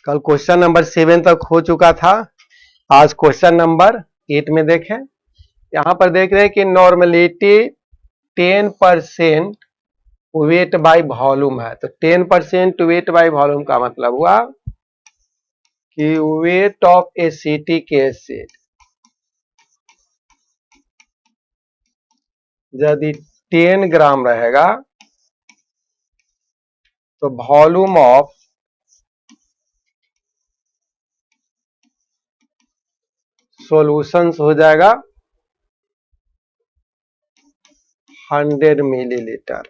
कल question number 7 तक हो चुका था। आज क्वेश्चन नंबर 8 में देखें। यहां पर देख रहे हैं कि नॉर्मलिटी 10% वेट बाय वॉल्यूम है। तो 10% वेट बाय वॉल्यूम का मतलब हुआ कि वेट ऑफ एसिटिक एसिड यदि 10 ग्राम रहेगा तो वॉल्यूम ऑफ सॉल्यूशंस हो जाएगा 100 millilitre.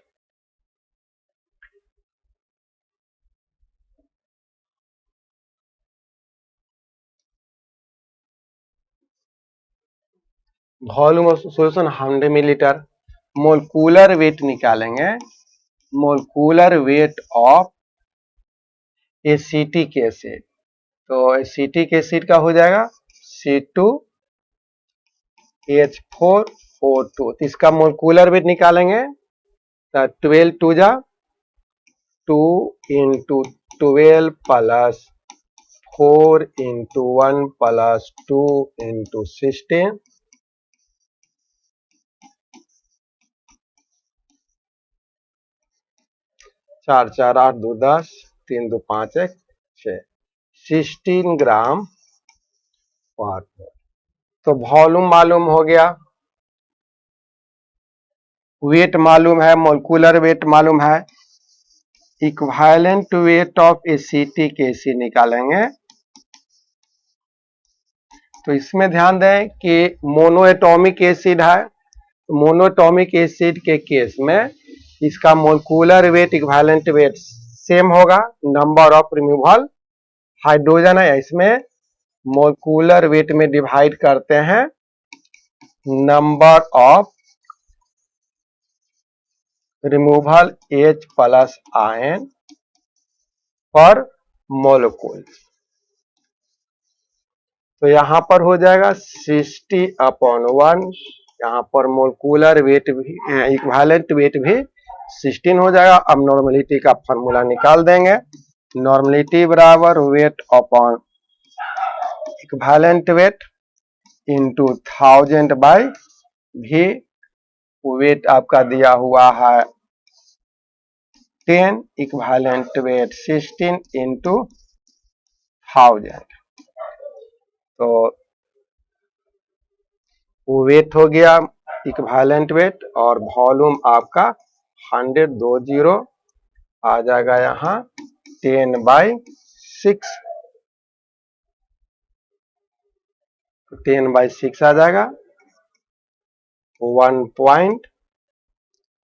Volume of solution 100 millilitre. Molecular weight निकालेंगे। Molecular weight of acetic acid, तो एसिटिक एसिड का हो जाएगा C2H4O2। तो इसका मोलकुलर वेट निकालेंगे तो 12 2 जा 2 into 12 plus 4 into 1 plus 2 into 16, 4 4 8 2 10, 3 2 5 1 6, 16 ग्राम पर। तो वॉल्यूम मालूम हो गया, वेट मालूम है, मोलकुलर वेट मालूम है। Equivalent weight of acetic acid निकालेंगे। तो इसमें ध्यान दें कि मोनोएटॉमिक एसिड है। मोनोएटॉमिक एसिड के केस में इसका molecular weight equivalent weight same होगा। नंबर ऑफ रिमूवल हाइड्रोजन है, इसमें मोलकुलर वेट में डिवाइड करते हैं number of removal H plus ion पर मोलकुल। तो यहां पर हो जाएगा 60/1। यहां पर मोलकुलर वेट भी इक्विवेलेंट वेट भी 16 हो जाएगा। अब नॉर्मलिटी का फॉर्मूला निकाल देंगे। नॉर्मलिटी बराबर weight upon equivalent weight into 1000 by भी। वेट आपका दिया हुआ है 10, इक्विवेलेंट वेट 16 इंटू 1000। तो वेट हो गया इक्विवेलेंट वेट और वॉल्यूम आपका 100 आ जाएगा यहाँ 10/6। 10/6 आ जाएगा 1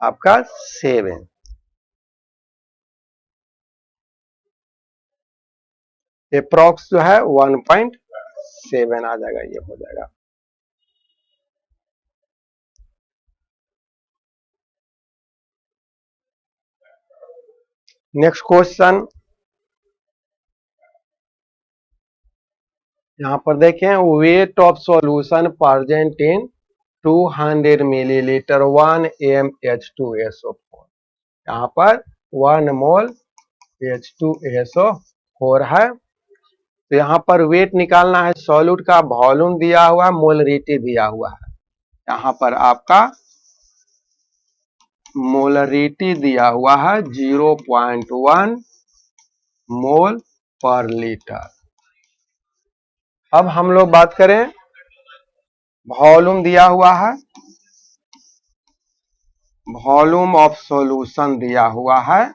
आपका 7। अप्रॉक्स जो है 1.7 आ जाएगा, ये हो जाएगा। नेक्स्ट क्वेश्चन यहां पर देखें, weight of solution present in 200 millilitre 1 mH2SO4। यहाँ पर 1 मोल H2SO4 है। तो यहाँ पर वेट निकालना है, सॉल्यूट का वॉल्यूम दिया हुआ है, मोलरिटी दिया हुआ है। यहाँ पर आपका मोलरिटी दिया हुआ है 0.1 मोल पर लीटर। अब हम लोग बात करें, वॉल्यूम दिया हुआ है, वॉल्यूम ऑफ सॉल्यूशन दिया हुआ है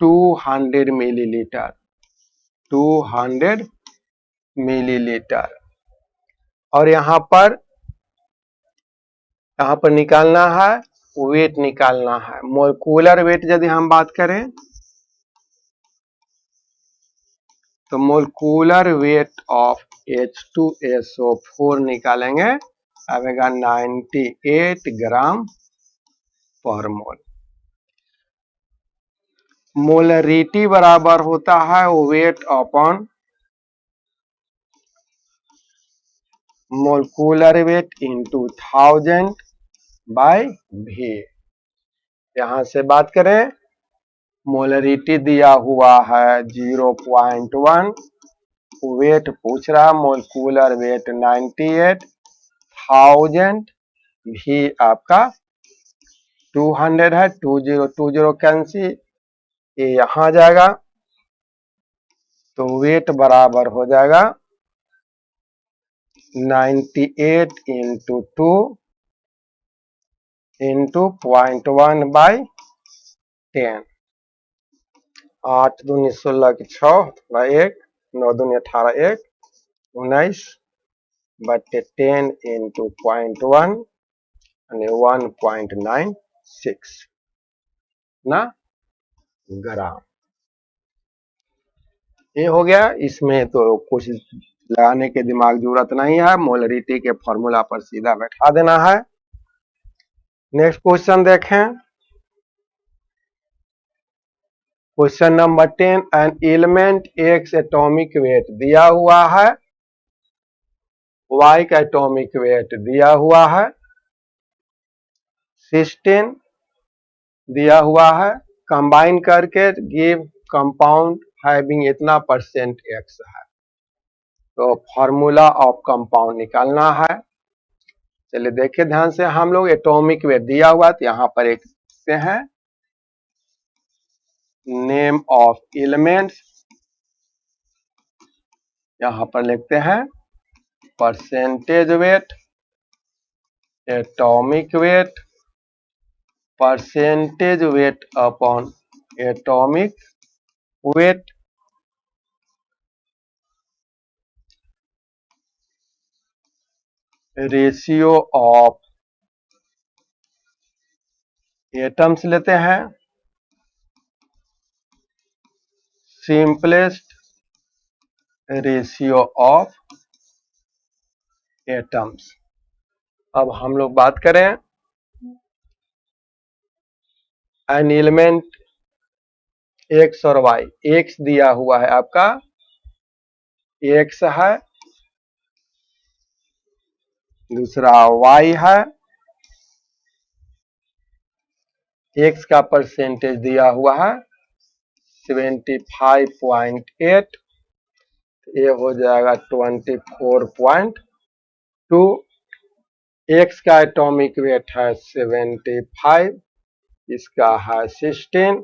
200 मिलीलीटर। 200 मिलीलीटर और यहाँ पर निकालना है, वेट निकालना है। मोलकुलर वेट यदि हम बात करें तो मोलकुलर वेट ऑफ H2SO4 निकालेंगे, आएगा 98 ग्राम पर मोल। मोलरिटी बराबर होता है wait upon molecular weight into 1000 by V। यहां से बात करें मोलरिटी दिया हुआ है 0.1, वेट पूछ रहा, मोलिकुलर वेट 98,000, भी आपका 200 है, 20 कैंसिल, ये यहाँ जाएगा तो वेट बराबर हो जाएगा 98 इंटू 2 इंटू 0.1/10। 8 दूनी 16 की 6 1, 9 दूनी 18 1, 19 बटे 10 इंटू 0.1 यानी 1.96 ना ग्राम। ये हो गया। इसमें तो कुछ लगाने के दिमाग जरूरत नहीं है, मोलरिटी के फॉर्मूला पर सीधा बैठा देना है। नेक्स्ट क्वेश्चन देखें, question number 10, an element x atomic weight दिया हुआ है, वाई का एटॉमिक वेट दिया हुआ है, 16 दिया हुआ है, कंबाइन करके गिव कंपाउंड हैविंग इतना परसेंट एक्स है, तो फॉर्मूला ऑफ कंपाउंड निकालना है। चलिए देखिए ध्यान से, हम लोग एटॉमिक वेट दिया हुआ तो यहाँ पर एक से है नेम ऑफ एलिमेंट्स, यहाँ पर लिखते हैं percentage wait, atomic weight, percentage weight upon atomic weight, ratio of atoms लेते हैं, सिंपलेस्ट रेशियो ऑफ एटम्स। अब हम लोग बात करें एन एलिमेंट एक्स और वाई, एक्स दिया हुआ है आपका एक्स है, दूसरा वाई है, एक्स का परसेंटेज दिया हुआ है 75.8, ये हो जाएगा 24.2, एक्स का एटॉमिक वेट है 75, इसका है 16,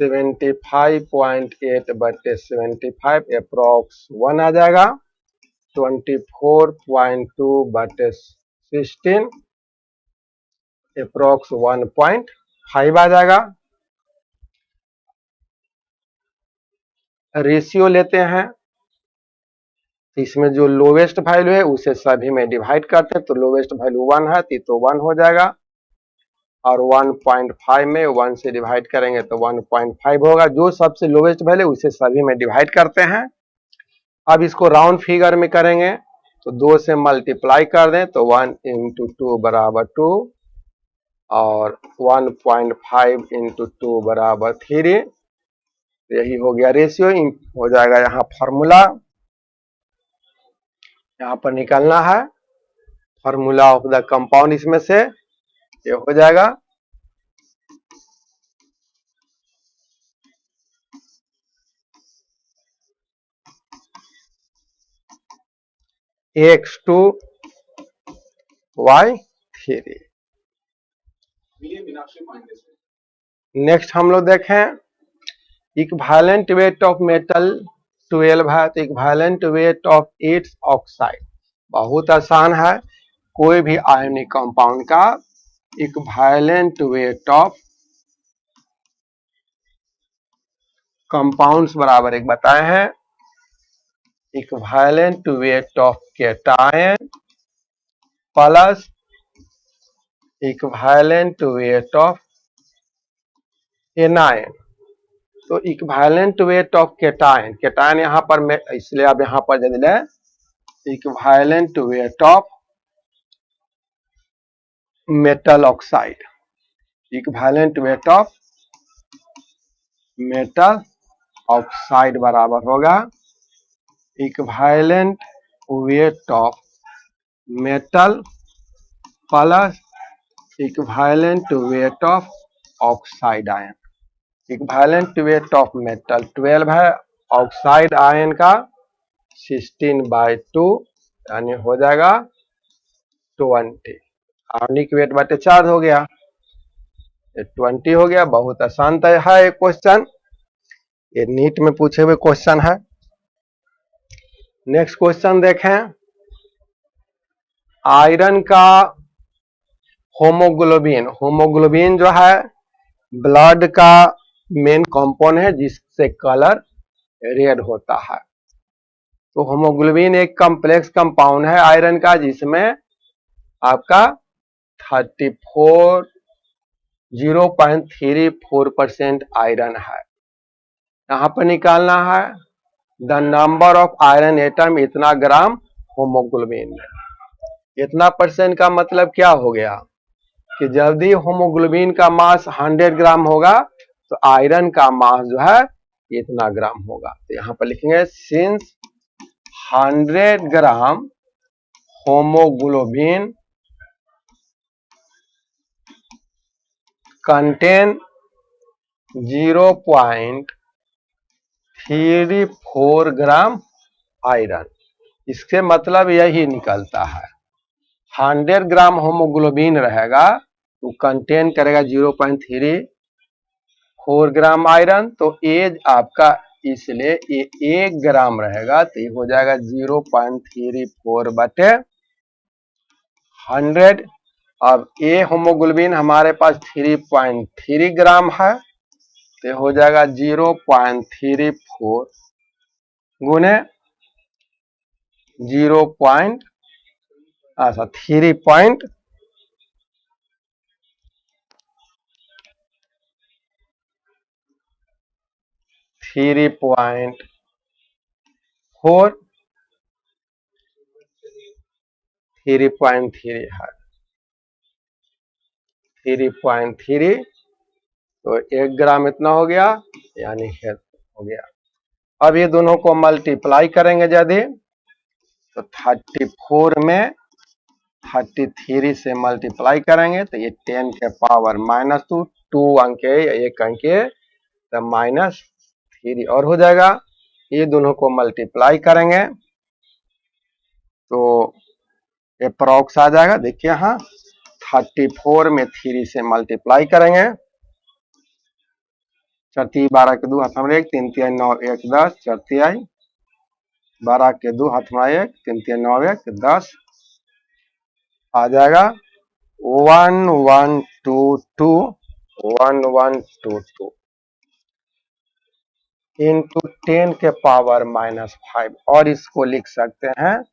75.8 बटे 75 अप्रोक्स 1 आ जाएगा, 24.2 बटे 16 अप्रोक्स 1.5 आ जाएगा। रेशियो लेते हैं, इसमें जो लोवेस्ट वैल्यू है उसे सभी में डिवाइड करते हैं, तो लोवेस्ट वैल्यू 1 है तो 1 हो जाएगा, और 1.5 में 1 से डिवाइड करेंगे तो 1.5 होगा। जो सबसे लोवेस्ट वैल्यू उसे सभी में डिवाइड करते हैं। अब इसको राउंड फिगर में करेंगे तो 2 से मल्टीप्लाई कर दें तो 1 इंटू 2 बराबर 2 और 1.5 इंटू 2 बराबर 3, यही हो गया रेशियो। हो जाएगा यहाँ फॉर्मूला, यहाँ पर निकालना है फॉर्मूला ऑफ द कंपाउंड, इसमें से ये हो जाएगा X2 Y3। नेक्स्ट हम लोग देखें, इक्विवेलेंट वेट ऑफ मेटल 12 है तो equivalent weight of its oxide, बहुत आसान है, कोई भी आयनिक कंपाउंड का इक्विवेलेंट वेट ऑफ कंपाउंड्स बराबर एक बताए हैं equivalent weight of cation plus equivalent weight of anion. तो equivalent weight of cation, cation यहाँ पर मैं इसलिए अब यहाँ पर दे दिले equivalent weight of metal oxide, equivalent weight of metal oxide बराबर होगा equivalent weight of metal plus equivalent weight of oxide ion. Equivalent weight of metal 12 है, ऑक्साइड आयन का 16/2 यानी हो जाएगा 20। आणविक वेट बटे 4 हो गया, 20 हो गया। बहुत आसान है ये क्वेश्चन, ये नीट में पूछे हुए क्वेश्चन है। नेक्स्ट क्वेश्चन देखें, आयरन का होमोग्लोबिन, होमोग्लोबिन जो है ब्लड का मेन कंपाउंड है जिससे कलर रेड होता है। तो होमोग्लोबिन एक कॉम्प्लेक्स कंपाउंड है आयरन का जिसमें आपका 0.34% आयरन है। यहां पर निकालना है the number of iron atom इतना ग्राम होमोग्लोबिन में। इतना परसेंट का मतलब क्या हो गया कि जल्दी होमोग्लोबिन का मास 100 ग्राम होगा तो आयरन का मास जो है इतना ग्राम होगा। तो यहां पर लिखेंगे सिंस 100 ग्राम होमोग्लोबिन कंटेन 0.34 ग्राम आयरन। इसके मतलब यही निकलता है 100 ग्राम होमोग्लोबिन रहेगा तो कंटेन करेगा 0.34 ग्राम आयरन। तो एज आपका इसलिए ये 1 ग्राम रहेगा तो ये हो जाएगा 0.34/100। अब ए होमोग्लोबिन हमारे पास 3.3 ग्राम है तो हो जाएगा 0.34 गुने 3.4 3.3 है 3.3 तो 1 ग्राम इतना हो गया यानी हो गया। अब ये दोनों को मल्टीप्लाई करेंगे यदि तो 34 में 33 से मल्टीप्लाई करेंगे तो ये 10 के पावर -2 2 अंक है 1 अंक है तो -3 और हो जाएगा। ये दोनों को मल्टीप्लाई करेंगे तो अप्रॉक्स आ जाएगा। देखिए यहाँ 34 में 3 से मल्टीप्लाई करेंगे, 4 12 के 2 हाथ में 1 3 3 9 1 10 4 3 12 के 2 हाथ में 1 3 3 9 1 10 आ जाएगा 1122 इंटू 10 के पावर -5 और इसको लिख सकते हैं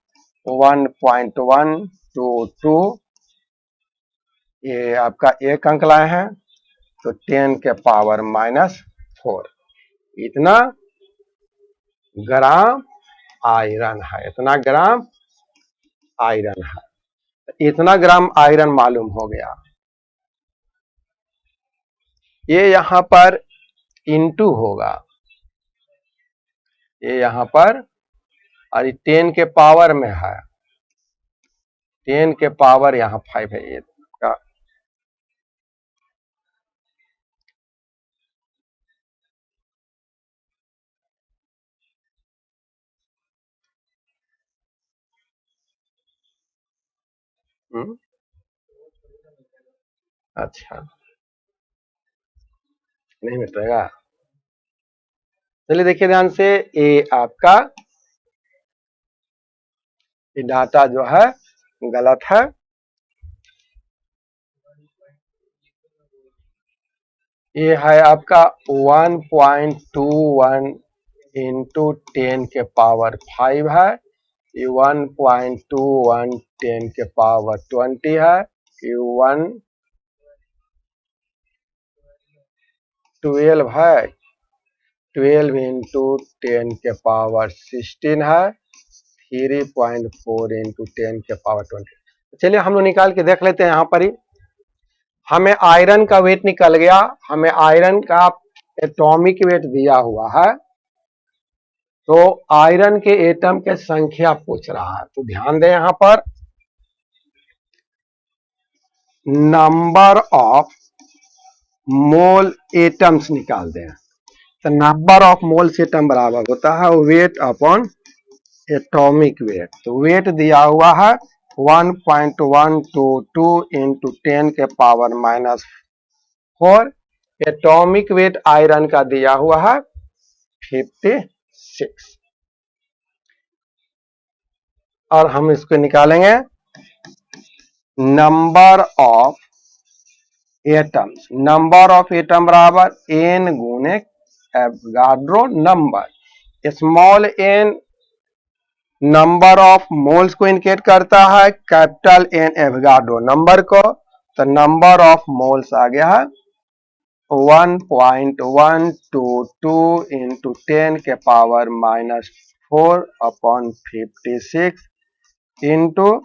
1.122। ये आपका 1 अंक लाए हैं तो 10 के पावर -4 इतना ग्राम आयरन है, इतना ग्राम आयरन है। इतना ग्राम आयरन मालूम हो गया। ये यहां पर इंटू होगा, ये यहां पर और 10 के पावर में है, 10 के पावर यहां 5 है ये का। अच्छा नहीं मिटेगा, चलिए देखिए ध्यान से। ये आपका ये डाटा जो है गलत है। ये है आपका 1.21 इंटू 10 के पावर 5 है, ये 1.21 10 के पावर 20 है, ये 12 है, 12 इंटू 10 के पावर 16 है, 3.4 इंटू 10 के पावर 20। चलिए हम लोग निकाल के देख लेते हैं। यहाँ पर ही हमें आयरन का वेट निकल गया, हमें आयरन का एटॉमिक वेट दिया हुआ है, तो आयरन के एटम के संख्या पूछ रहा है। तो ध्यान दें यहां पर नंबर ऑफ मोल एटम्स निकालते हैं। तो नंबर ऑफ मोल्स एटम बराबर होता है वेट अपॉन एटॉमिक वेट। तो वेट दिया हुआ है 1.122 इंटू 10 के पावर -4। एटॉमिक वेट आयरन का दिया हुआ है 56। और हम इसको निकालेंगे number of atoms. Number of atom बराबर n गुने Avogadro number. Small n number of moles को इंडिकेट करता है, कैपिटल N एवोगाड्रो नंबर को। तो नंबर ऑफ मोल्स आ गया है 1.122 इंटू 10 के पावर -4 अपॉन 56 इंटू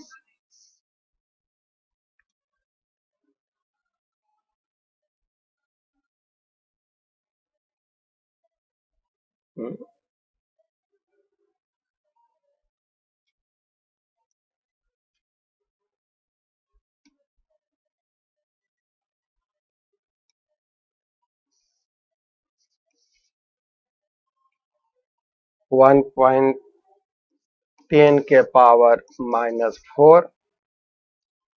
Hmm. 1.10 के पावर -4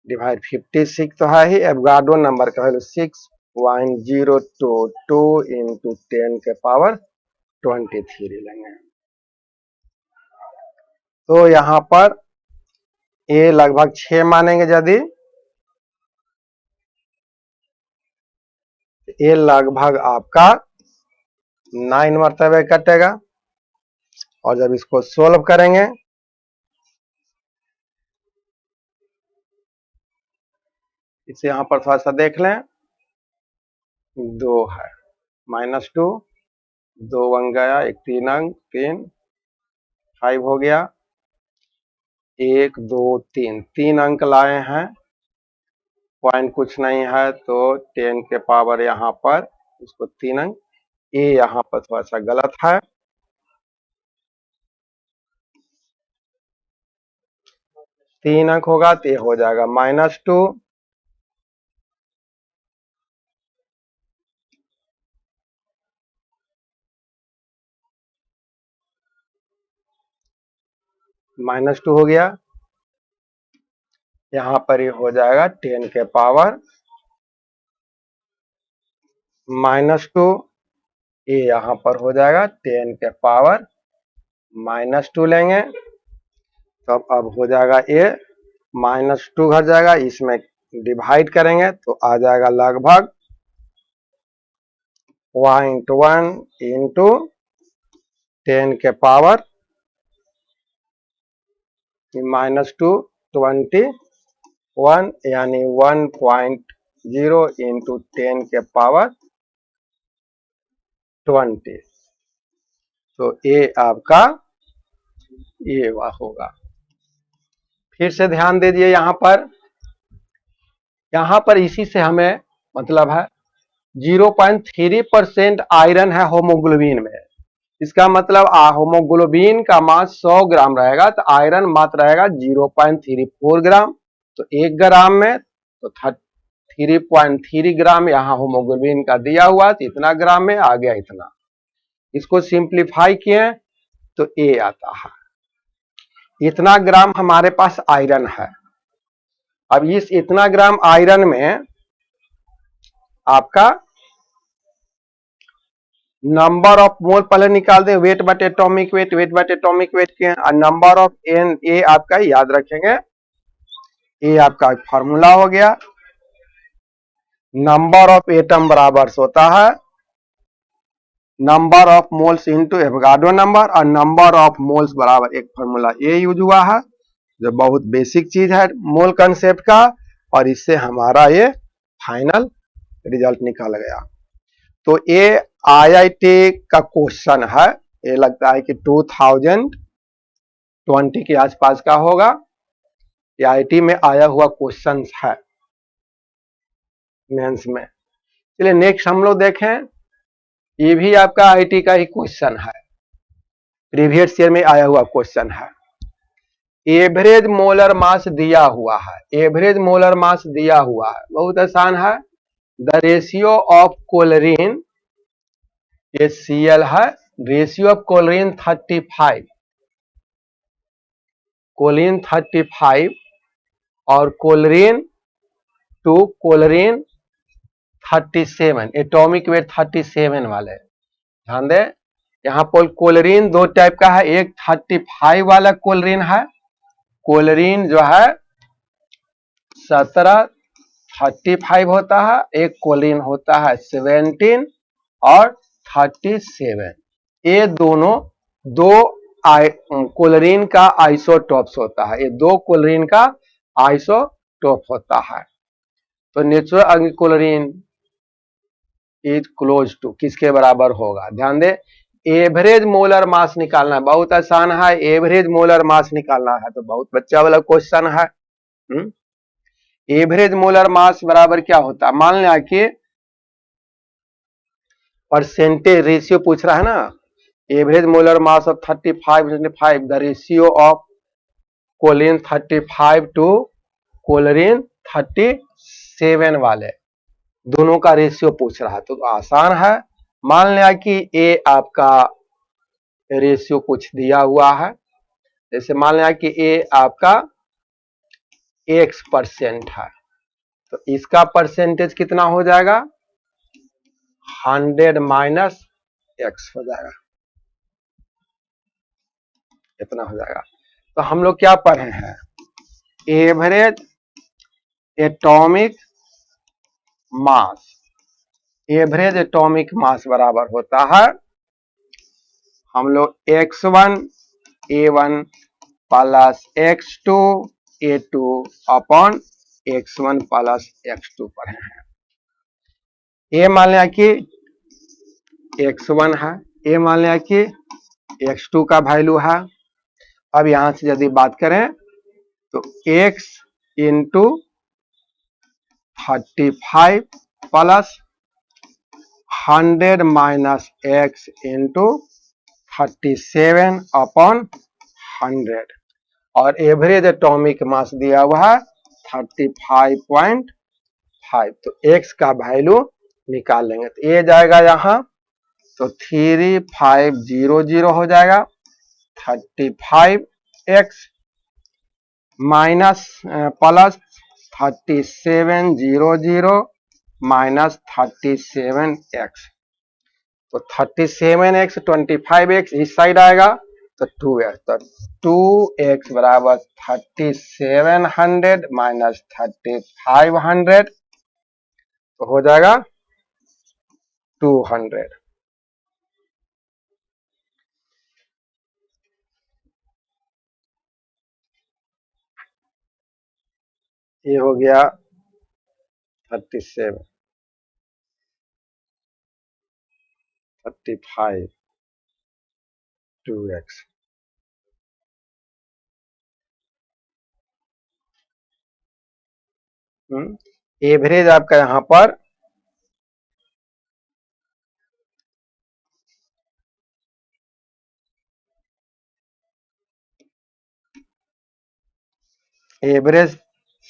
डिवाइड 56 तो है ही, एवोगाड्रो नंबर का वैल्यू 6.022 इंटू 10 के पावर 23 लेंगे। तो यहाँ पर ए लगभग 6 मानेंगे, यदि ए लगभग आपका 9 मरतबे कटेगा। और जब इसको सोल्व करेंगे इसे यहाँ पर थोड़ा सा देख लें, 2 है -2, 2 बन गया, एक 3 अंक 3 5 हो गया, 1 2 3 3 अंक लाए हैं, पॉइंट कुछ नहीं है तो 10 के पावर यहाँ पर इसको 3 अंक। ए यहाँ पर थोड़ा सा गलत है, 3 अंक होगा तो ये हो जाएगा -2 -2 हो गया। यहाँ पर ये हो जाएगा 10 के पावर -2। ये यहाँ पर हो जाएगा 10 के पावर -2 लेंगे तो अब हो जाएगा ये -2 घट जाएगा, इसमें डिवाइड करेंगे तो आ जाएगा लगभग 0.1 इंटू 10 के पावर -2 21 यानी 1.0 इंटू 10 के पावर 20। तो ये आपका ये होगा। फिर से ध्यान दे दिए, यहाँ पर इसी से हमें मतलब है 0.3% आयरन है होमोग्लोबिन में। इसका मतलब होमोग्लोबिन का मास 100 ग्राम रहेगा तो आयरन मात्र रहेगा 0.34 ग्राम। तो 1 ग्राम में तो 3.3 ग्राम यहाँ होमोग्लोबिन का दिया हुआ, तो इतना ग्राम में आ गया इतना। इसको सिंप्लीफाई किए तो ए आता है, इतना ग्राम हमारे पास आयरन है। अब इस इतना ग्राम आयरन में आपका नंबर ऑफ मोल पहले निकाल दें, वेट बटे एटॉमिक वेट, वेट बटे एटॉमिक वेट के, और नंबर ऑफ एन ए आपका याद रखेंगे, ये आपका फॉर्मूला हो गया। नंबर ऑफ एटम बराबर होता है number of moles into Avogadro number, और नंबर ऑफ मोल्स बराबर एक फॉर्मूला ये यूज हुआ है जो बहुत बेसिक चीज है मोल कंसेप्ट का, और इससे हमारा ये फाइनल रिजल्ट निकल गया। तो ये आईआईटी का क्वेश्चन है, ये लगता है कि 2020 के आसपास का होगा, ये आईआईटी में आया हुआ क्वेश्चन है मेंस में। चलिए नेक्स्ट हम लोग देखें, ये भी आपका आईआईटी का ही क्वेश्चन है, प्रीवियस ईयर में आया हुआ क्वेश्चन है। एवरेज मोलर मास दिया हुआ है, एवरेज मोलर मास दिया हुआ है, बहुत आसान है। द रेशियो ऑफ कोलरीन, ये Cl है, रेशियो ऑफ कोलरीन 35, कोलिन 35 और कोलरीन टू कोलरीन 37, एटॉमिक वेट 37 वाले। ध्यान दें, यहाँ पर कोलरीन दो टाइप का है, एक 35 वाला कोलरीन है, कोलरीन जो है 17 35 होता है, एक कोलिन होता है 17 और 37। ये दोनों दो कोलरीन का आइसोटॉप्स होता है, ये दो कोलरीन का आइसोटॉप होता है। तो नेचुरल अग्निकोलरीन इज क्लोज टू किसके बराबर होगा? ध्यान दे, एवरेज मोलर मास निकालना है, बहुत आसान है, एवरेज मोलर मास निकालना है, तो बहुत बच्चा वाला क्वेश्चन है। एवरेज मोलर मास बराबर क्या होता है? मान लिया कि परसेंटेज रेशियो पूछ रहा है ना, average molar mass of 35 the ratio of chlorine 35 to chlorine 37 वाले दोनों का रेशियो पूछ रहा है, तो आसान है। मान लिया कि ए आपका रेशियो कुछ दिया हुआ है, जैसे मान लिया कि ए आपका x% है, तो इसका परसेंटेज कितना हो जाएगा? 100 माइनस x हो जाएगा, इतना हो जाएगा। तो हम लोग क्या पढ़े हैं? Average atomic mass, average atomic mass बराबर होता है हम लोग x1 A1 plus x2 A2 upon x1 plus x2 पढ़े हैं। ए मान लिया कि x1 है, ए मान लिया कि x2 का वैल्यू है। अब यहां से यदि बात करें तो x into 35 plus 100 minus x into 37 upon 100 और एवरेज एटॉमिक मास दिया हुआ है 35.5, तो x का वैल्यू निकाल लेंगे, तो ये जाएगा यहाँ, तो 3500 हो जाएगा, 35x minus plus 3700 minus 37x, तो 37x 25x इस साइड आएगा, तो 2x, तो 2x बराबर 3700 माइनस 3500, तो हो जाएगा 200। ये हो गया 37 35 2x। एवरेज आपका यहां पर एवरेज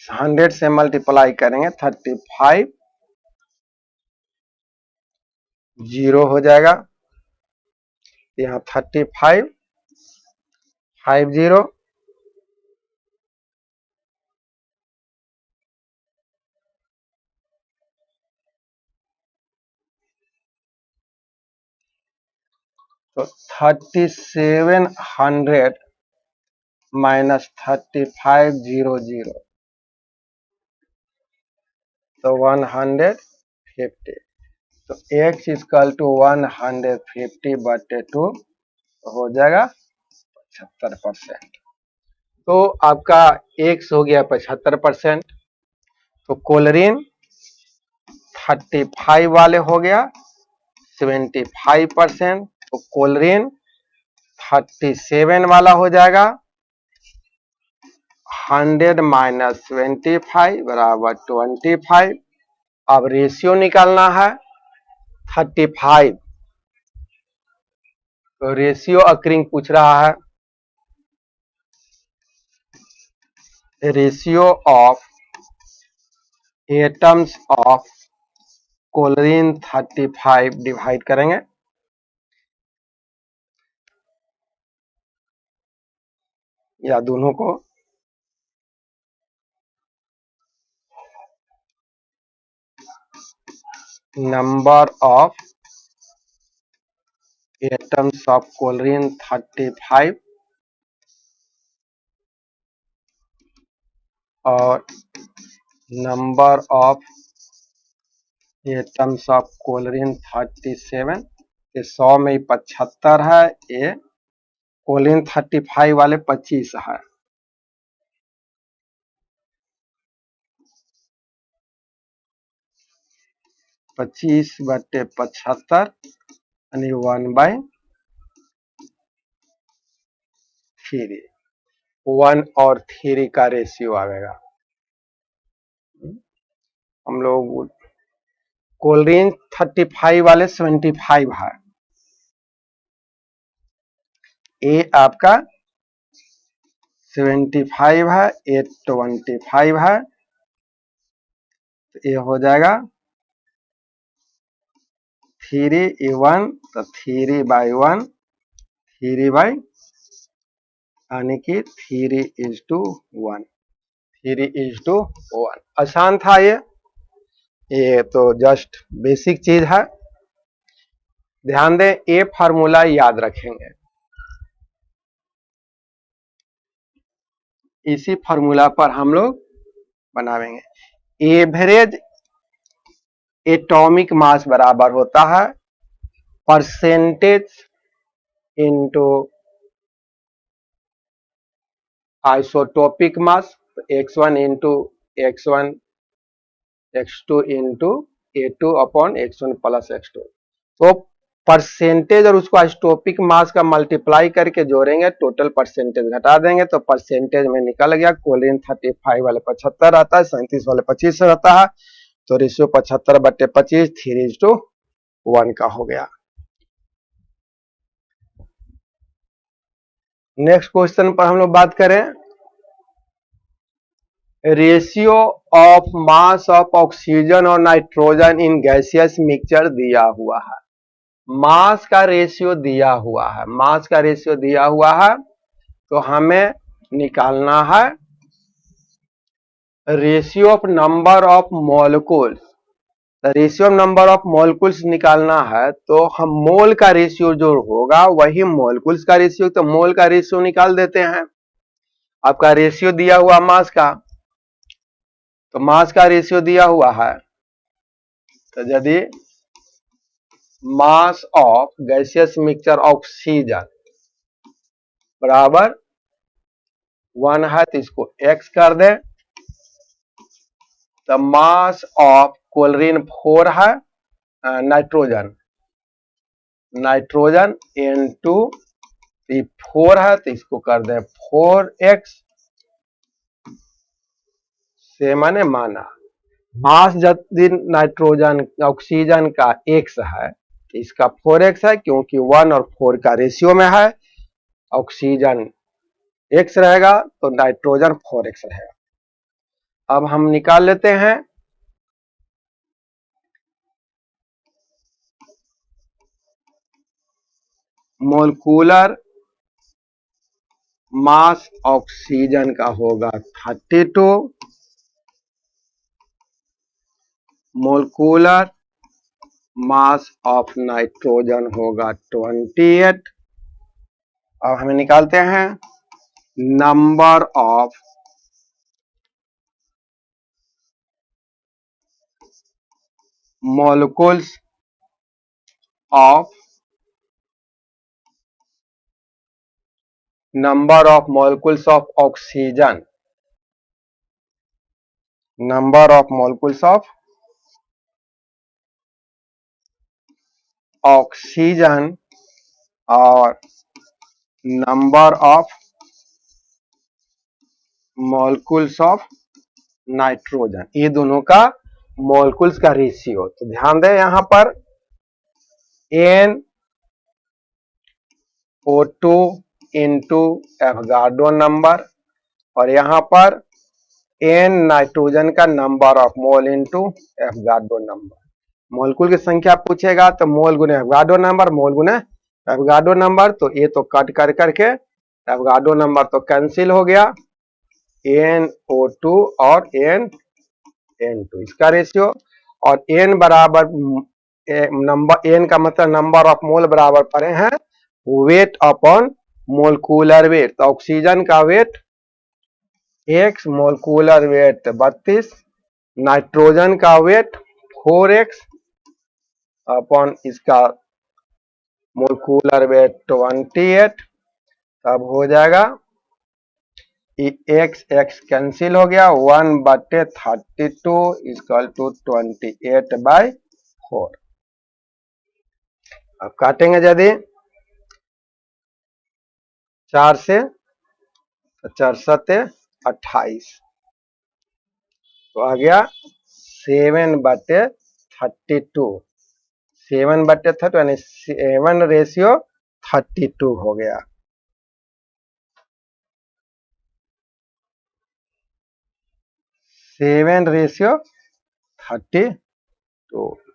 100 से मल्टीप्लाई करेंगे 35 0 हो जाएगा, यहाँ 35 50 तो 3700 माइनस 3500, तो 150, तो x इक्वल टू 150/2 हो जाएगा 75%। तो आपका x हो गया 75%, तो कोलरीन 35 वाले हो गया 75%, तो कोलरीन 37 वाला हो जाएगा 100 माइनस 25 बराबर 25। अब रेशियो निकालना है 35, तो रेशियो अक्रिंग पूछ रहा है, ratio of atoms of chlorine 35 divide करेंगे, या दोनों को number of atoms of chlorine 35 और number of atoms of chlorine 37। ये 100 में 75 है, ये क्लोरीन 35 वाले 25 है। पच्चीस बटे 75 यानी 1/3, 1 और 3 का रेशियो आएगा। हम लोग क्लोरीन 35 वाले 75 है, ए आपका 75 है, ए 25 है, तो ये हो जाएगा 3 तो 3/1, 3 यानी कि 3:1, 3:1। आसान था ये तो जस्ट बेसिक चीज है। ध्यान दें, ये फार्मूला याद रखेंगे, इसी फार्मूला पर हम लोग बनावेंगे। एवरेज एटॉमिक मास बराबर होता है percentage into isotopic mass, x1 into x1 x2 into a2 upon x1 plus x2। तो परसेंटेज और उसको आइसोटोपिक मास का मल्टीप्लाई करके जोड़ेंगे, टोटल परसेंटेज घटा देंगे तो परसेंटेज में निकल गया। क्लोरीन 35 वाले 75 रहता है, 37 वाले 25 रहता है, तो रेशियो 75 बटे 25 3:1 का हो गया। नेक्स्ट क्वेश्चन पर हम लोग बात करें, ratio of mass of oxygen और नाइट्रोजन इन गैसियस मिक्सचर दिया हुआ है। मास का रेशियो दिया हुआ है, मास का रेशियो दिया हुआ है, तो हमें निकालना है ratio of number of molecules. Ratio of number of molecules निकालना है तो हम मोल का रेशियो जो होगा वही मॉलिक्यूल्स का रेशियो, तो मोल का रेशियो निकाल देते हैं। आपका रेशियो दिया हुआ मास का, तो मास का रेशियो दिया हुआ है, तो यदि mass of gaseous mixture oxygen बराबर 1 है तो इसको x कर दें, तो मास ऑफ क्लोरीन 4 है, नाइट्रोजन N2 4 है तो इसको कर दें 4x से माना मास यदि नाइट्रोजन ऑक्सीजन का x है, इसका 4x है, क्योंकि 1 और 4 का रेशियो में है। ऑक्सीजन x रहेगा तो नाइट्रोजन 4x रहेगा। अब हम निकाल लेते हैं मोलिकुलर मास ऑक्सीजन का होगा 32, मोलिकुलर मास ऑफ नाइट्रोजन होगा 28। अब हमें निकालते हैं number of molecules of oxygen, number of molecules of oxygen और number of molecules of nitrogen, ये दोनों का मोलिकुल्स का रेशियो। तो ध्यान दें यहां पर NO2 इंटू एवोगाड्रो नंबर और यहां पर N नाइट्रोजन का number of mole into Avogadro number. मोलकुल की संख्या पूछेगा तो मोल गुने एवोगाड्रो नंबर, मोल गुने एवोगाड्रो नंबर, तो ये तो कट कर करके एवोगाड्रो नंबर तो कैंसिल हो गया, NO2 और N2 इसका रेशियो, और N बराबर नंबर, N का मतलब नंबर ऑफ मोल बराबर पड़े हैं वेट अपॉन मोलकुलर वेट, तो ऑक्सीजन का weight x, molecular weight 32, nitrogen का वेट 4x अपॉन इसका मोलकुलर वेट 28, तब हो जाएगा एक्स एक्स कैंसिल हो गया, 1/32 इक्वल टू 28/4। अब काटेंगे यदि 4 से 4 7 28, तो आ गया 7/32, 7/32 यानी 7/32 हो गया। 7/32,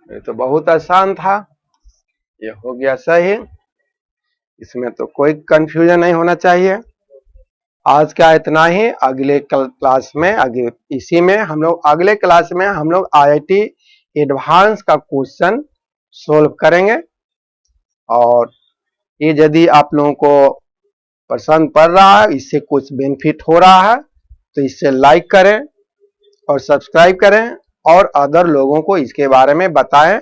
ये तो बहुत आसान था, ये हो गया सही, इसमें तो कोई कंफ्यूजन नहीं होना चाहिए। आज का इतना ही, अगले क्लास में इसी में हम लोग अगले क्लास में हम लोग IIT एडवांस का क्वेश्चन सोल्व करेंगे, और ये यदि आप लोगों को पसंद पड़ रहा है, इससे कुछ बेनिफिट हो रहा है, तो इससे लाइक करें और सब्सक्राइब करें, और अदर लोगों को इसके बारे में बताएं,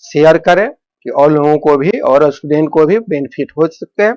शेयर करें कि और लोगों को भी और स्टूडेंट को भी बेनिफिट हो सकते हैं।